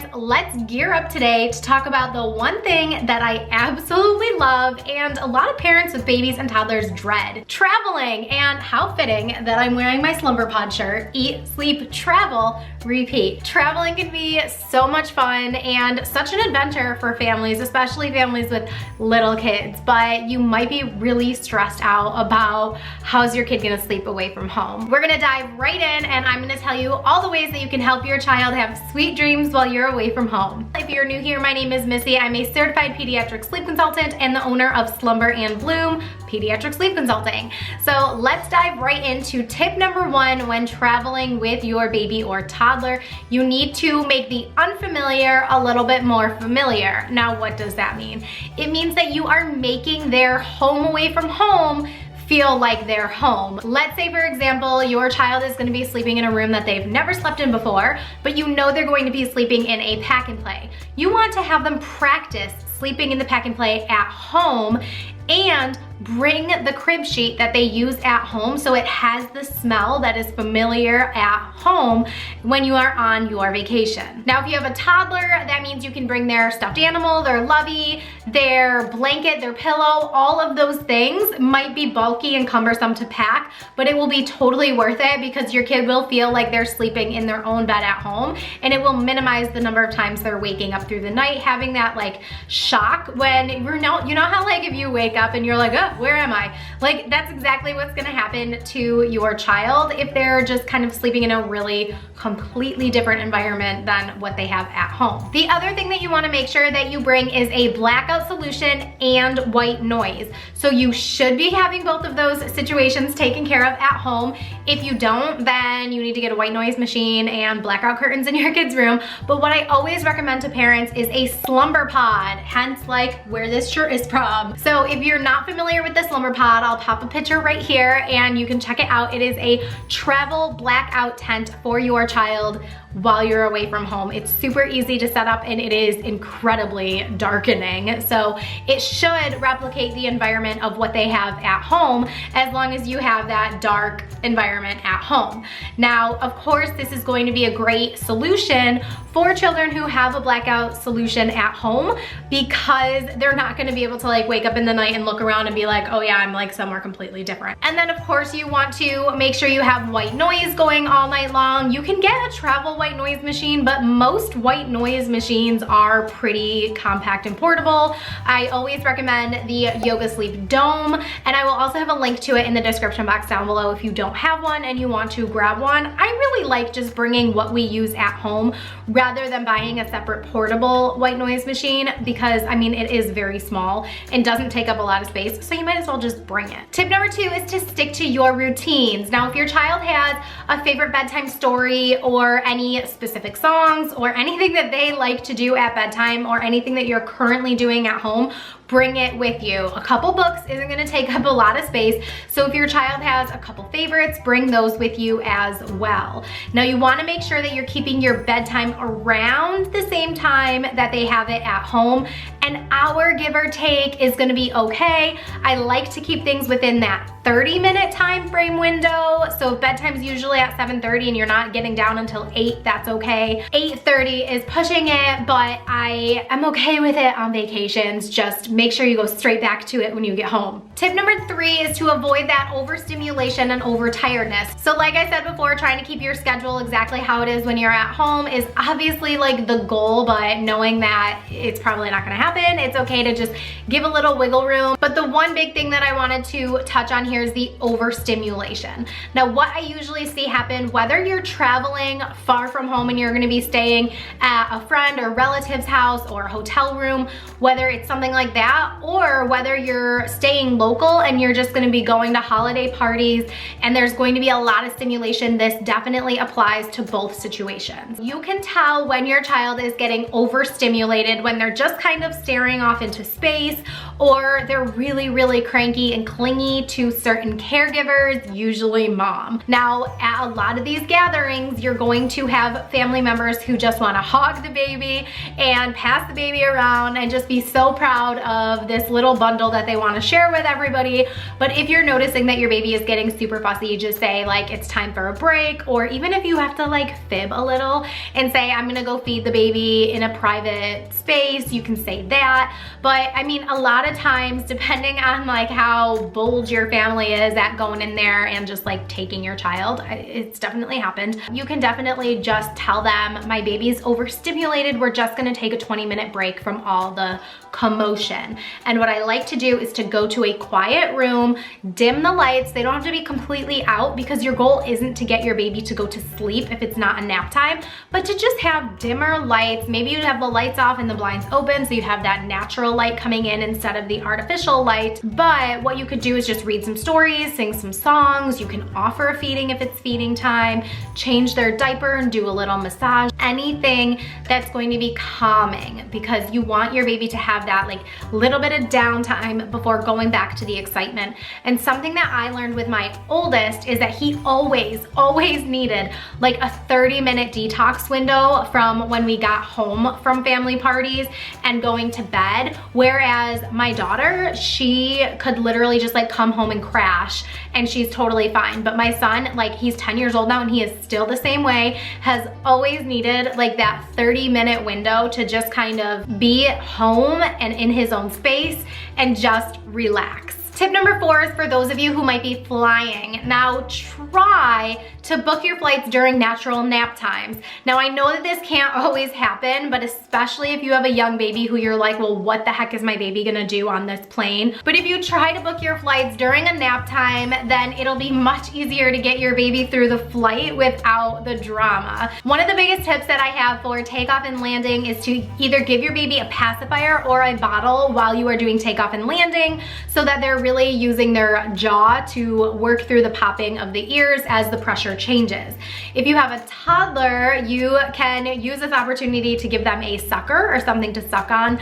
parents, let's gear up today to talk about the one thing that I absolutely love and a lot of parents with babies and toddlers dread: traveling. And how fitting that I'm wearing my Slumber Pod shirt. Eat, sleep, travel, repeat. Traveling can be so much fun and such an adventure for families, especially families with little kids, but you might be really stressed out about how's your kid gonna sleep away from home. We're gonna dive right in and I'm gonna tell you all the ways that you can help your child have sweet dreams while you're away from home. If you're new here, my name is Missy. I'm a certified pediatric sleep consultant and the owner of Slumber and Bloom Pediatric Sleep Consulting. So let's dive right into tip number one when traveling with your baby or toddler. You need to make the unfamiliar a little bit more familiar. Now, what does that mean? It means that you are making their home away from home feel like their home. Let's say, for example, your child is gonna be sleeping in a room that they've never slept in before, but you know they're going to be sleeping in a pack and play. You want to have them practice sleeping in the pack and play at home and bring the crib sheet that they use at home so it has the smell that is familiar at home when you are on your vacation. Now, if you have a toddler, that means you can bring their stuffed animal, their lovey, their blanket, their pillow. All of those things might be bulky and cumbersome to pack, but it will be totally worth it because your kid will feel like they're sleeping in their own bed at home, and it will minimize the number of times they're waking up through the night, having that like shock when you know how like if you wake up and you're like, oh, where am I? Like, that's exactly what's gonna happen to your child if they're just kind of sleeping in a really completely different environment than what they have at home. The other thing that you wanna make sure that you bring is a blackout solution and white noise. So you should be having both of those situations taken care of at home. If you don't, then you need to get a white noise machine and blackout curtains in your kid's room. But what I always recommend to parents is a Slumber Pod, hence like where this shirt is from. So if you're not familiar with the Slumber Pod, I'll pop a picture right here and you can check it out. It is a travel blackout tent for your child while you're away from home. It's super easy to set up and it is incredibly darkening. So it should replicate the environment of what they have at home as long as you have that dark environment at home. Now, of course, this is going to be a great solution for children who have a blackout solution at home because they're not gonna be able to like wake up in the night and look around and be like, oh yeah, I'm like somewhere completely different. And then of course you want to make sure you have white noise going all night long. You can get a travel white noise machine, but most white noise machines are pretty compact and portable. I always recommend the Yoga Sleep Dome, and I will also have a link to it in the description box down below if you don't have one and you want to grab one. I really like just bringing what we use at home rather than buying a separate portable white noise machine because I mean it is very small and doesn't take up a lot of space, so you might as well just bring it. Tip number two is to stick to your routines. Now, if your child has a favorite bedtime story or any specific songs or anything that they like to do at bedtime or anything that you're currently doing at home, bring it with you. A couple books isn't gonna take up a lot of space, so if your child has a couple favorites, bring those with you as well. Now, you wanna make sure that you're keeping your bedtime around the same time that they have it at home. An hour, give or take, is gonna be okay. I like to keep things within that 30-minute time frame window. So if bedtime's usually at 7:30 and you're not getting down until 8, that's okay. 8:30 is pushing it, but I am okay with it on vacations. Just make sure you go straight back to it when you get home. Tip number three is to avoid that overstimulation and overtiredness. So like I said before, trying to keep your schedule exactly how it is when you're at home is obviously like the goal, but knowing that it's probably not gonna happen, it's okay to just give a little wiggle room. But the one big thing that I wanted to touch on here is the overstimulation. Now, what I usually see happen, whether you're traveling far from home and you're gonna be staying at a friend or relative's house or a hotel room, whether it's something like that, or whether you're staying local and you're just gonna be going to holiday parties and there's going to be a lot of stimulation, this definitely applies to both situations. You can tell when your child is getting overstimulated when they're just kind of staring off into space, or they're really cranky and clingy to certain caregivers, usually mom. Now, at a lot of these gatherings, you're going to have family members who just wanna hog the baby and pass the baby around and just be so proud of of this little bundle that they want to share with everybody. But if you're noticing that your baby is getting super fussy, just say like it's time for a break, or even if you have to like fib a little and say I'm gonna go feed the baby in a private space, you can say that. But I mean, a lot of times, depending on like how bold your family is at going in there and just like taking your child, it's definitely happened, you can definitely just tell them my baby's overstimulated, we're just gonna take a 20-minute break from all the commotion. And what I like to do is to go to a quiet room, dim the lights. They don't have to be completely out, because your goal isn't to get your baby to go to sleep if it's not a nap time, but to just have dimmer lights. Maybe you'd have the lights off and the blinds open, so you have that natural light coming in instead of the artificial light. But what you could do is just read some stories, sing some songs. You can offer a feeding if it's feeding time, change their diaper and do a little massage, anything that's going to be calming, because you want your baby to have that like little bit of downtime before going back to the excitement. And something that I learned with my oldest is that he always needed like a 30-minute detox window from when we got home from family parties and going to bed. Whereas my daughter, she could literally just like come home and crash and she's totally fine. But my son, like he's 10 years old now and he is still the same way, has always needed like that 30-minute window to just kind of be home and in his own space and just relax. Tip number 4 is for those of you who might be flying. Now try to book your flights during natural nap times. Now I know that this can't always happen, but especially if you have a young baby who you're like, well, what the heck is my baby gonna do on this plane? But if you try to book your flights during a nap time, then it'll be much easier to get your baby through the flight without the drama. One of the biggest tips that I have for takeoff and landing is to either give your baby a pacifier or a bottle while you are doing takeoff and landing, so that they're really using their jaw to work through the popping of the ears as the pressure changes. If you have a toddler, you can use this opportunity to give them a sucker or something to suck on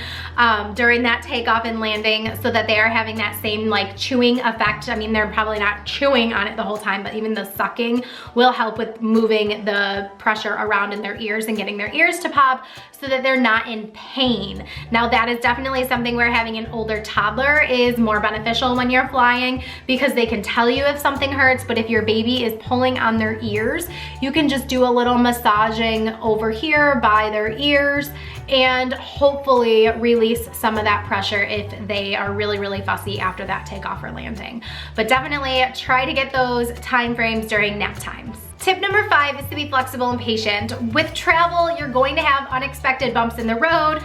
during that takeoff and landing, so that they are having that same like chewing effect. I mean, they're probably not chewing on it the whole time, but even the sucking will help with moving the pressure around in their ears and getting their ears to pop so that they're not in pain. Now that is definitely something where having an older toddler is more beneficial when you're flying, because they can tell you if something hurts. But if your baby is pulling on their ears, you can just do a little massaging over here by their ears and hopefully release some of that pressure if they are really fussy after that takeoff or landing. But definitely try to get those time frames during nap times. Tip number 5 is to be flexible and patient. With travel, you're going to have unexpected bumps in the road.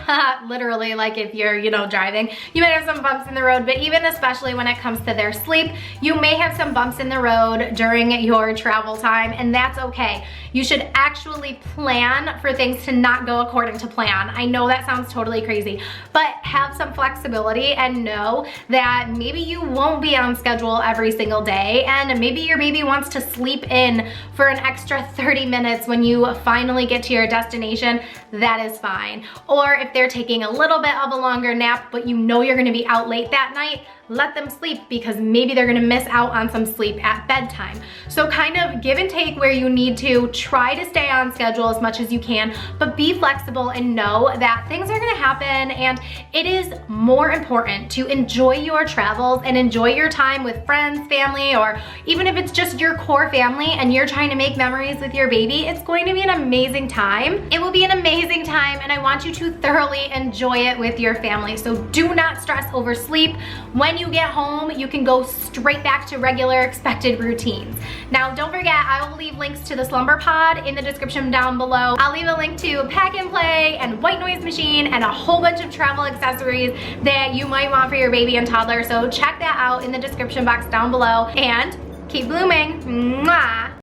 Literally, like if you're, driving, you might have some bumps in the road, but even especially when it comes to their sleep, you may have some bumps in the road during your travel time, and that's okay. You should actually plan for things to not go according to plan. I know that sounds totally crazy, but have some flexibility and know that maybe you won't be on schedule every single day, and maybe your baby wants to sleep in for an extra 30 minutes when you finally get to your destination. That is fine. Or if they're taking a little bit of a longer nap, but you know you're gonna be out late that night, let them sleep, because maybe they're gonna miss out on some sleep at bedtime. So kind of give and take where you need to. Try to stay on schedule as much as you can, but be flexible and know that things are gonna happen, and it is more important to enjoy your travels and enjoy your time with friends, family, or even if it's just your core family and you're trying to make memories with your baby. It's going to be an amazing time. It will be an amazing time, and I want you to thoroughly enjoy it with your family. So do not stress over sleep. When you get home, you can go straight back to regular expected routines. Now, don't forget, I will leave links to the Slumber Pod in the description down below. I'll leave a link to Pack and Play and White Noise Machine and a whole bunch of travel accessories that you might want for your baby and toddler. So check that out in the description box down below, and keep blooming. Mwah!